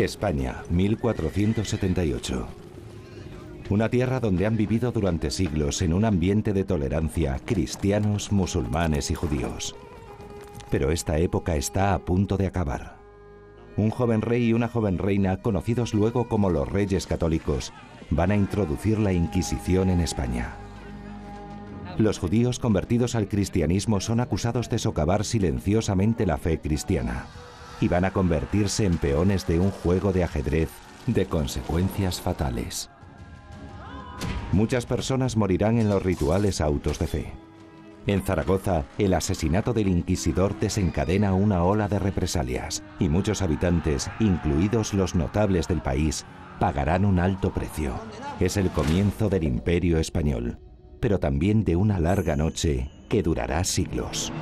España, 1478. Una tierra donde han vivido durante siglos en un ambiente de tolerancia cristianos, musulmanes y judíos. Pero esta época está a punto de acabar. Un joven rey y una joven reina, conocidos luego como los Reyes Católicos, van a introducir la Inquisición en España. Los judíos convertidos al cristianismo son acusados de socavar silenciosamente la fe cristiana y van a convertirse en peones de un juego de ajedrez de consecuencias fatales. Muchas personas morirán en los rituales autos de fe. En Zaragoza, el asesinato del inquisidor desencadena una ola de represalias y muchos habitantes, incluidos los notables del país, pagarán un alto precio. Es el comienzo del Imperio Español, pero también de una larga noche que durará siglos.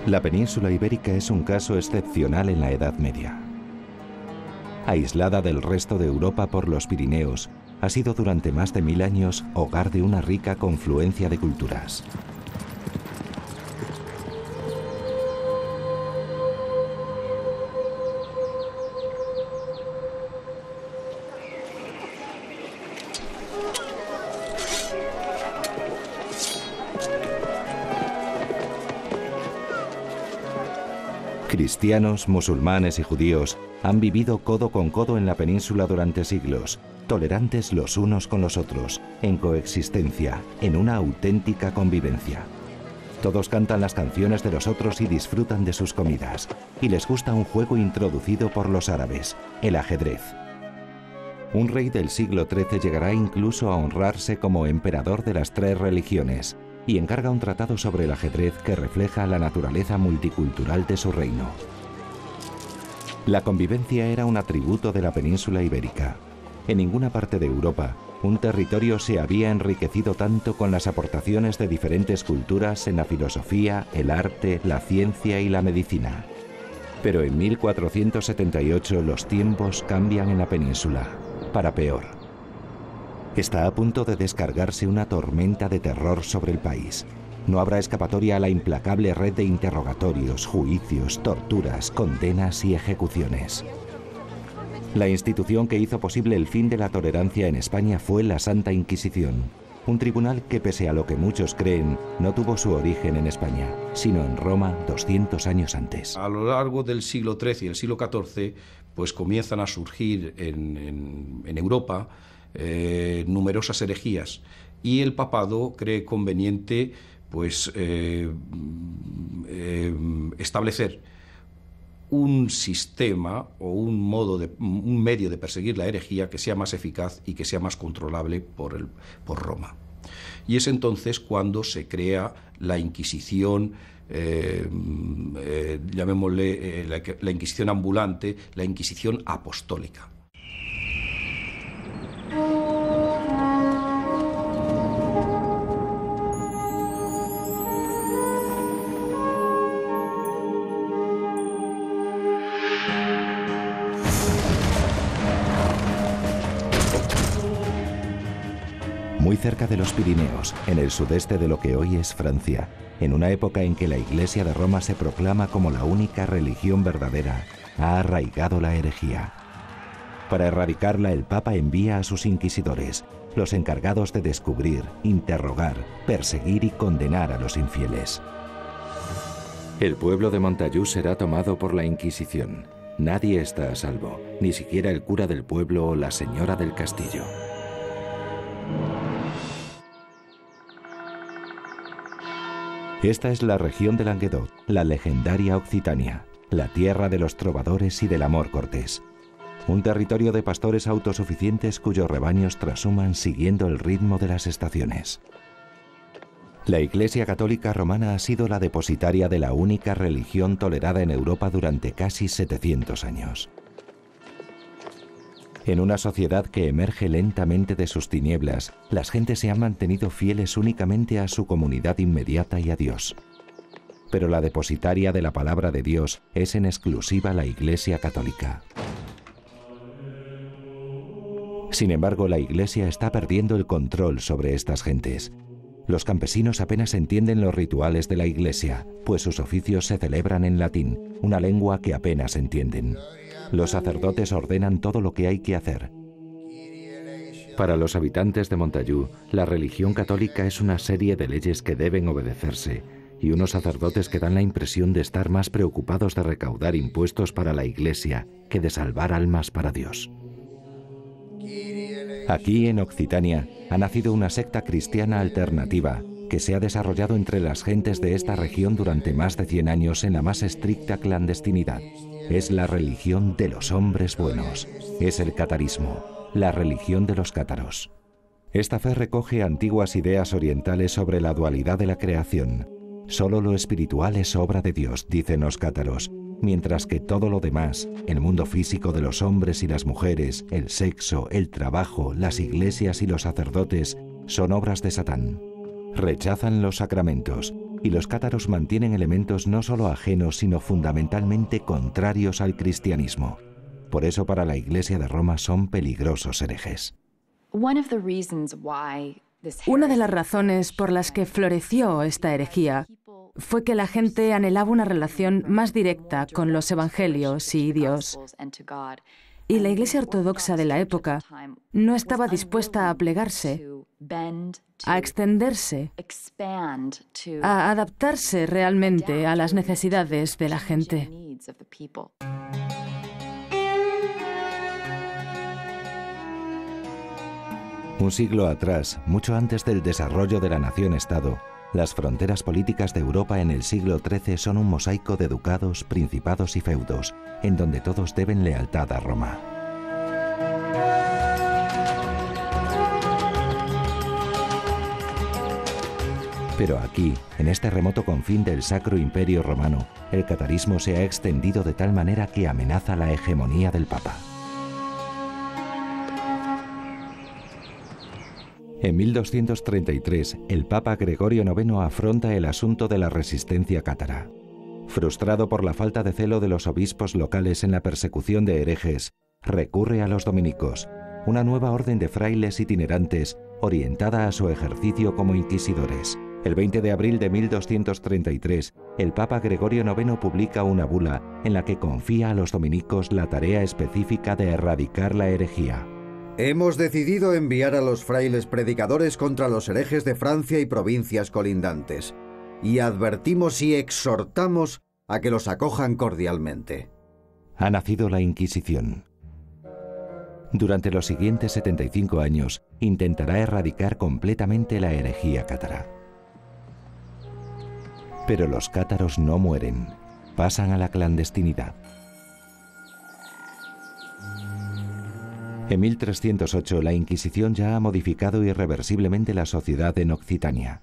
La península ibérica es un caso excepcional en la Edad Media. Aislada del resto de Europa por los Pirineos, ha sido durante más de 1000 años hogar de una rica confluencia de culturas. Cristianos, musulmanes y judíos han vivido codo con codo en la península durante siglos, tolerantes los unos con los otros, en coexistencia, en una auténtica convivencia. Todos cantan las canciones de los otros y disfrutan de sus comidas, y les gusta un juego introducido por los árabes, el ajedrez. Un rey del siglo XIII llegará incluso a honrarse como emperador de las 3 religiones, y encarga un tratado sobre el ajedrez que refleja la naturaleza multicultural de su reino. La convivencia era un atributo de la península ibérica. En ninguna parte de Europa, un territorio se había enriquecido tanto con las aportaciones de diferentes culturas en la filosofía, el arte, la ciencia y la medicina. Pero en 1478 los tiempos cambian en la península, para peor. Está a punto de descargarse una tormenta de terror sobre el país. No habrá escapatoria a la implacable red de interrogatorios, juicios, torturas, condenas y ejecuciones. La institución que hizo posible el fin de la tolerancia en España fue la Santa Inquisición, un tribunal que, pese a lo que muchos creen, no tuvo su origen en España, sino en Roma 200 años antes. A lo largo del siglo XIII y el siglo XIV, pues comienzan a surgir en Europa numerosas herejías, y el papado cree conveniente pues establecer un sistema o un medio de perseguir la herejía que sea más eficaz y que sea más controlable por Roma. Y es entonces cuando se crea la Inquisición, llamémosle la Inquisición ambulante, la Inquisición apostólica. Muy cerca de los Pirineos, en el sudeste de lo que hoy es Francia, en una época en que la Iglesia de Roma se proclama como la única religión verdadera, ha arraigado la herejía. Para erradicarla, el Papa envía a sus inquisidores, los encargados de descubrir, interrogar, perseguir y condenar a los infieles. El pueblo de Montajú será tomado por la Inquisición. Nadie está a salvo, ni siquiera el cura del pueblo o la señora del castillo. Esta es la región de Languedoc, la legendaria Occitania, la tierra de los trovadores y del amor cortés. Un territorio de pastores autosuficientes cuyos rebaños trashuman siguiendo el ritmo de las estaciones. La Iglesia Católica Romana ha sido la depositaria de la única religión tolerada en Europa durante casi 700 años. En una sociedad que emerge lentamente de sus tinieblas, las gentes se han mantenido fieles únicamente a su comunidad inmediata y a Dios. Pero la depositaria de la palabra de Dios es en exclusiva la Iglesia Católica. Sin embargo, la Iglesia está perdiendo el control sobre estas gentes. Los campesinos apenas entienden los rituales de la Iglesia, pues sus oficios se celebran en latín, una lengua que apenas entienden. Los sacerdotes ordenan todo lo que hay que hacer. Para los habitantes de Montajú, la religión católica es una serie de leyes que deben obedecerse, y unos sacerdotes que dan la impresión de estar más preocupados de recaudar impuestos para la Iglesia que de salvar almas para Dios. Aquí, en Occitania, ha nacido una secta cristiana alternativa que se ha desarrollado entre las gentes de esta región durante más de 100 años en la más estricta clandestinidad. Es la religión de los hombres buenos. Es el catarismo, la religión de los cátaros. Esta fe recoge antiguas ideas orientales sobre la dualidad de la creación. Solo lo espiritual es obra de Dios, dicen los cátaros, mientras que todo lo demás, el mundo físico de los hombres y las mujeres, el sexo, el trabajo, las iglesias y los sacerdotes, son obras de Satán. Rechazan los sacramentos, y los cátaros mantienen elementos no solo ajenos, sino fundamentalmente contrarios al cristianismo. Por eso para la Iglesia de Roma son peligrosos herejes. Una de las razones por las que floreció esta herejía fue que la gente anhelaba una relación más directa con los evangelios y Dios. Y la Iglesia ortodoxa de la época no estaba dispuesta a plegarse, a extenderse, a adaptarse realmente a las necesidades de la gente. Un siglo atrás, mucho antes del desarrollo de la nación-estado, las fronteras políticas de Europa en el siglo XIII son un mosaico de ducados, principados y feudos, en donde todos deben lealtad a Roma. Pero aquí, en este remoto confín del Sacro Imperio Romano, el catarismo se ha extendido de tal manera que amenaza la hegemonía del Papa. En 1233, el Papa Gregorio IX afronta el asunto de la resistencia cátara. Frustrado por la falta de celo de los obispos locales en la persecución de herejes, recurre a los dominicos, una nueva orden de frailes itinerantes orientada a su ejercicio como inquisidores. El 20 de abril de 1233, el Papa Gregorio IX publica una bula en la que confía a los dominicos la tarea específica de erradicar la herejía. Hemos decidido enviar a los frailes predicadores contra los herejes de Francia y provincias colindantes, y advertimos y exhortamos a que los acojan cordialmente. Ha nacido la Inquisición. Durante los siguientes 75 años, intentará erradicar completamente la herejía cátara. Pero los cátaros no mueren, pasan a la clandestinidad. En 1308, la Inquisición ya ha modificado irreversiblemente la sociedad en Occitania.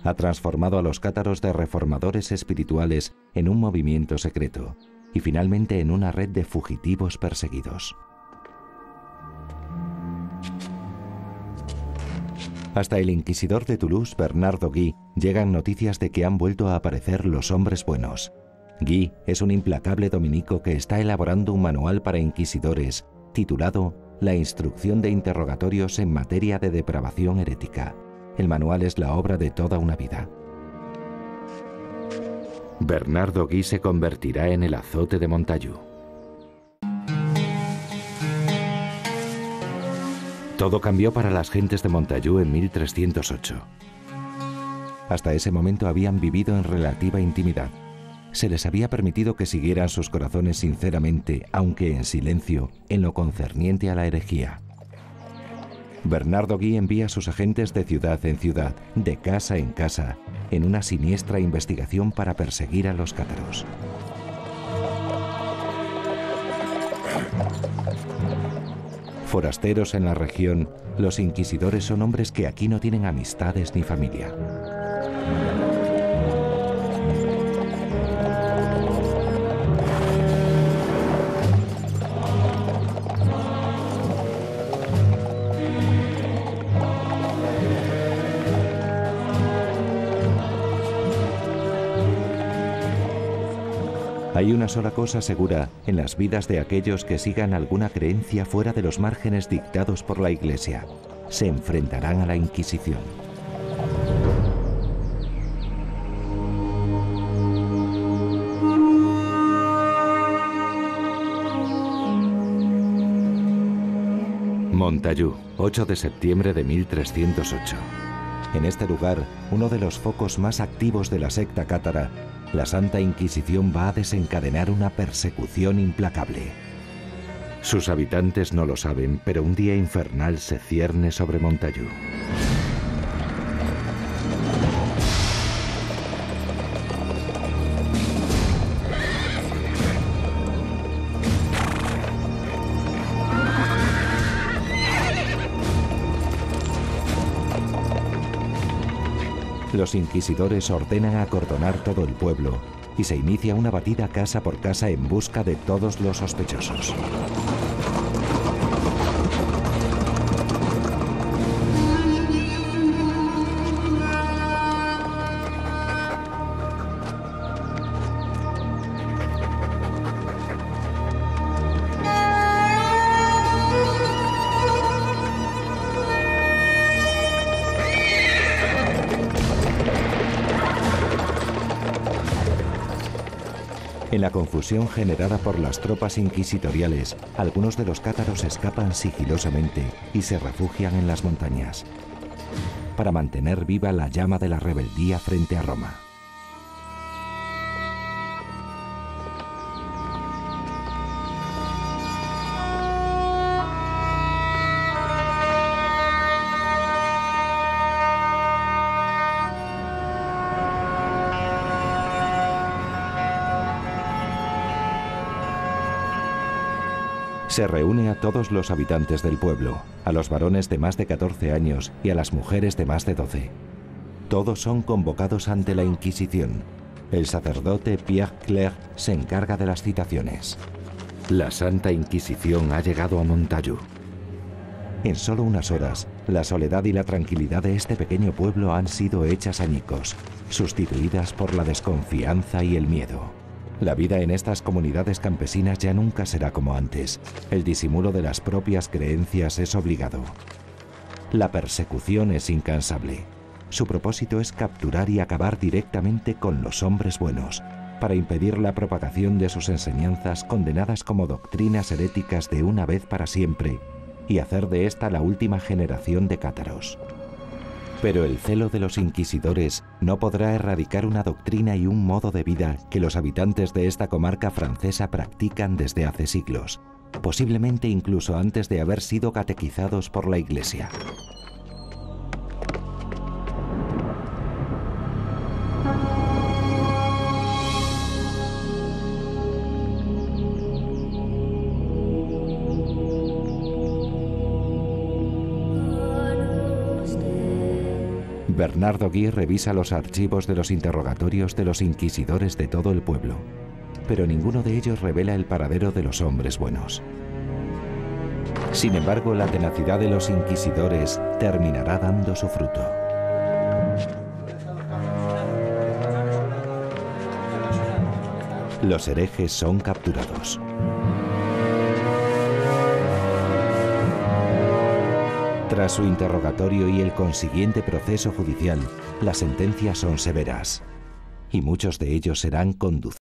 Ha transformado a los cátaros de reformadores espirituales en un movimiento secreto y finalmente en una red de fugitivos perseguidos. Hasta el inquisidor de Toulouse, Bernardo Guy, llegan noticias de que han vuelto a aparecer los hombres buenos. Guy es un implacable dominico que está elaborando un manual para inquisidores titulado La instrucción de interrogatorios en materia de depravación herética. El manual es la obra de toda una vida. Bernardo Guy se convertirá en el azote de Montajú. Todo cambió para las gentes de Montagu en 1308. Hasta ese momento habían vivido en relativa intimidad. Se les había permitido que siguieran sus corazones sinceramente, aunque en silencio, en lo concerniente a la herejía. Bernardo Guy envía a sus agentes de ciudad en ciudad, de casa en casa, en una siniestra investigación para perseguir a los cátaros. Forasteros en la región, los inquisidores son hombres que aquí no tienen amistades ni familia. Hay una sola cosa segura en las vidas de aquellos que sigan alguna creencia fuera de los márgenes dictados por la Iglesia. Se enfrentarán a la Inquisición. Montagu, 8 de septiembre de 1308. En este lugar, uno de los focos más activos de la secta cátara, la Santa Inquisición va a desencadenar una persecución implacable. Sus habitantes no lo saben, pero un día infernal se cierne sobre Montagu. Los inquisidores ordenan acordonar todo el pueblo y se inicia una batida casa por casa en busca de todos los sospechosos. En la confusión generada por las tropas inquisitoriales, algunos de los cátaros escapan sigilosamente y se refugian en las montañas, para mantener viva la llama de la rebeldía frente a Roma. Se reúne a todos los habitantes del pueblo, a los varones de más de 14 años y a las mujeres de más de 12. Todos son convocados ante la Inquisición. El sacerdote Pierre Clerc se encarga de las citaciones. La Santa Inquisición ha llegado a Montagu. En solo unas horas, la soledad y la tranquilidad de este pequeño pueblo han sido hechas añicos, sustituidas por la desconfianza y el miedo. La vida en estas comunidades campesinas ya nunca será como antes. El disimulo de las propias creencias es obligado. La persecución es incansable. Su propósito es capturar y acabar directamente con los hombres buenos, para impedir la propagación de sus enseñanzas condenadas como doctrinas heréticas de una vez para siempre, y hacer de esta la última generación de cátaros. Pero el celo de los inquisidores no podrá erradicar una doctrina y un modo de vida que los habitantes de esta comarca francesa practican desde hace siglos, posiblemente incluso antes de haber sido catequizados por la Iglesia. Bernardo Guy revisa los archivos de los interrogatorios de los inquisidores de todo el pueblo, pero ninguno de ellos revela el paradero de los hombres buenos. Sin embargo, la tenacidad de los inquisidores terminará dando su fruto. Los herejes son capturados. Tras su interrogatorio y el consiguiente proceso judicial, las sentencias son severas, y muchos de ellos serán conducidos